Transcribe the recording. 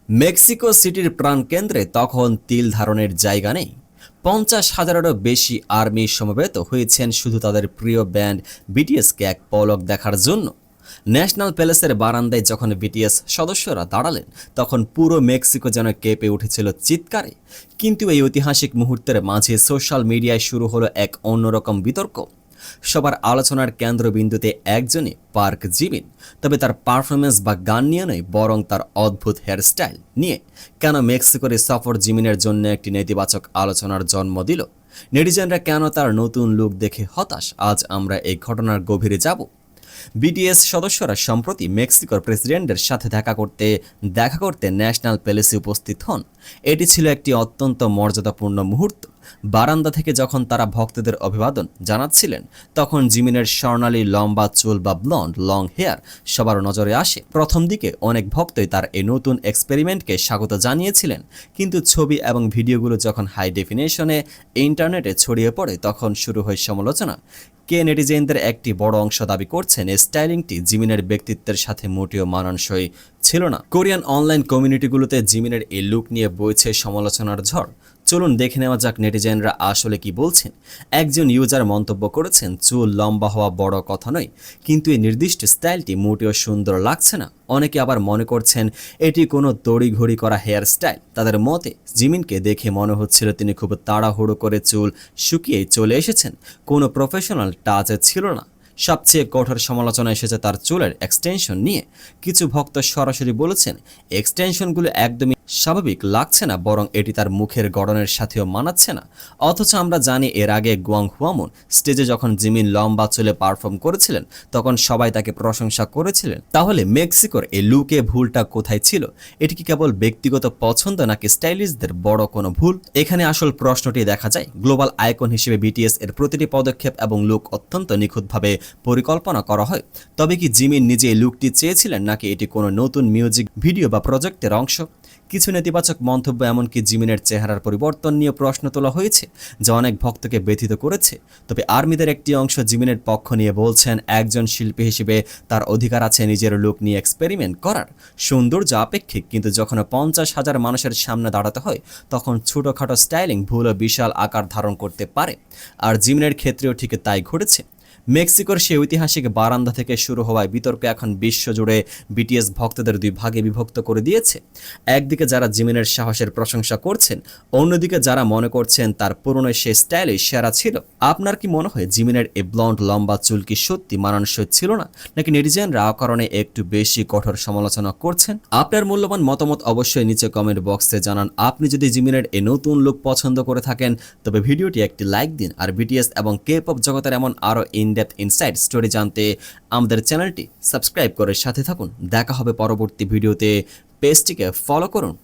Mexico সিটির প্রাণকেন্দ্রে তখন তিল ধারণের জায়গা নেই। 50,000-এরও বেশি আর্মি সমবেত হয়েছেন শুধু তাদের প্রিয় ব্যান্ড বিটিএসকে এক পলক দেখার জন্য। ন্যাশনাল প্যালেসের বারান্দায় যখন বিটিএস সদস্যরা দাঁড়ালেন, তখন পুরো মেক্সিকো যেন কেঁপে উঠেছিল চিৎকারে। কিন্তু এই ঐতিহাসিক মুহূর্তের মাঝে সোশ্যাল মিডিয়ায় শুরু হলো এক অন্যরকম বিতর্ক। সবার আলোচনার কেন্দ্রবিন্দুতে একজনই, পার্ক জিমিন। তবে তার পারফরমেন্স বা গান নিয়ে নয়, বরং তার অদ্ভুত হেয়ারস্টাইল নিয়ে। কেন মেক্সিকোর এই সফর জিমিনের জন্য একটি নেতিবাচক আলোচনার জন্ম দিল? নেটিজেনরা কেন তার নতুন লুক দেখে হতাশ? আজ আমরা এই ঘটনার গভীরে যাব। বিটিএস সদস্যরা সম্প্রতি মেক্সিকোর প্রেসিডেন্টের সাথে দেখা করতে ন্যাশনাল প্যালেসে উপস্থিত হন। এটি ছিল একটি অত্যন্ত মর্যাদাপূর্ণ মুহূর্ত। বারান্দা থেকে যখন তারা ভক্তদের অভিবাদন জানাচ্ছিলেন, তখন জিমিনের স্বর্ণালী লম্বা চুল বা ব্লন্ড লং হেয়ার সবার নজরে আসে। প্রথম দিকে অনেক ভক্তই তার এই নতুন এক্সপেরিমেন্টকে স্বাগত জানিয়েছিলেন, কিন্তু ছবি এবং ভিডিওগুলো যখন হাই ডেফিনেশনে ইন্টারনেটে ছড়িয়ে পড়ে, তখন শুরু হয় সমালোচনা। নেটিজেনদের একটি বড় অংশ দাবি করছেন এই স্টাইলিংটি জিমিনের ব্যক্তিত্বের সাথে মোটেও মানানসই ছিল না। কোরিয়ান অনলাইন কমিউনিটিগুলোতে জিমিনের এই লুক নিয়ে বইছে সমালোচনার ঝড়। চলুন দেখে নেওয়া যাক নেটিজেনরা আসলে কি বলছেন। একজন ইউজার মন্তব্য করেছেন, চুল লম্বা হওয়া বড় কথা নয়, কিন্তু এই নির্দিষ্ট স্টাইলটি মোটেও সুন্দর লাগছে না। অনেকে আবার মনে করছেন এটি কোনো তড়িঘড়ি করা হেয়ার স্টাইল। তাদের মতে জিমিনকে দেখে মনে হচ্ছিল তিনি খুব তাড়াহুড়ো করে চুল শুকিয়ে চলে এসেছেন, কোনো প্রফেশনাল টাচ ছিল না। সবচেয়ে কঠোর সমালোচনা এসেছে তার চুলের এক্সটেনশন নিয়ে। কিছু ভক্ত সরাসরি বলেছেন এক্সটেনশনগুলো একদমই স্বাভাবিক লাগছে না, বরং এটি তার মুখের গড়নের সাথেও মানাচ্ছে না। অথচ আমরা জানি এর আগে গুয়াং হুয়ামুন স্টেজে যখন জিমিন লম্বা চুলে পারফর্ম করেছিলেন, তখন সবাই তাকে প্রশংসা করেছিলেন। তাহলে মেক্সিকোর এই লুকে ভুলটা কোথায় ছিল? এটি কি কেবল ব্যক্তিগত পছন্দ, নাকি স্টাইলিস্টদের বড় কোনো ভুল? এখানে আসল প্রশ্নটি দেখা যায়। গ্লোবাল আইকন হিসেবে বিটিএস এর প্রতিটি পদক্ষেপ এবং লুক অত্যন্ত নিখুঁতভাবে পরিকল্পনা করা হয়। তবে কি জিমিন নিজে এই লুকটি চেয়েছিলেন, নাকি এটি কোনো নতুন মিউজিক ভিডিও বা প্রজেক্টের অংশ? কিছু নেতিবাচক মন্তব্য, এমনকি জিমিনের চেহারার পরিবর্তন নিয়ে প্রশ্ন তোলা হয়েছে, যা অনেক ভক্তকে ব্যথিত করেছে। তবে আর্মিদের একটি অংশ জিমিনের পক্ষ নিয়ে বলছেন, একজন শিল্পী হিসেবে তার অধিকার আছে নিজের লুক নিয়ে এক্সপেরিমেন্ট করার। সৌন্দর্য আপেক্ষিক, কিন্তু যখন 50,000 মানুষের সামনে দাঁড়াতে হয়, তখন ছোটোখাটো স্টাইলিং ভুলও বিশাল আকার ধারণ করতে পারে। আর জিমিনের ক্ষেত্রেও ঠিক তাই ঘটেছে। মেক্সিকোর সেই ঐতিহাসিক বারান্দা থেকে শুরু হওয়ায় বিতর্ক এখন বিশ্বজুড়ে বিটিএস ভক্তদের দুই ভাগে বিভক্ত করে দিয়েছে। একদিকে যারা জিমিনের সাহসের প্রশংসা করছেন, অন্যদিকে যারা মনে করছেন তার পুরনো সেই স্টাইলই সেরা ছিল। আপনার কি মনে হয় জিমিনের এই ব্লন্ড লম্বা চুল কি সত্যি মানানসই ছিল না, নাকি নেটিজেনরা কারণে একটু বেশি কঠোর সমালোচনা করছেন? আপনার মূল্যবান মতামত অবশ্যই নিচে কমেন্ট বক্সে জানান। আপনি যদি জিমিনের এই নতুন লুক পছন্দ করে থাকেন, তবে ভিডিওটি একটি লাইক দিন। আর বিটিএস এবং কে-পপ জগতের এমন আরও ইনডেপথ ইনসাইড স্টোরি জানতে আমাদের চ্যানেলটি সাবস্ক্রাইব করে সাথে থাকুন। দেখা হবে পরবর্তী ভিডিওতে। পেজটিকে ফলো করুন।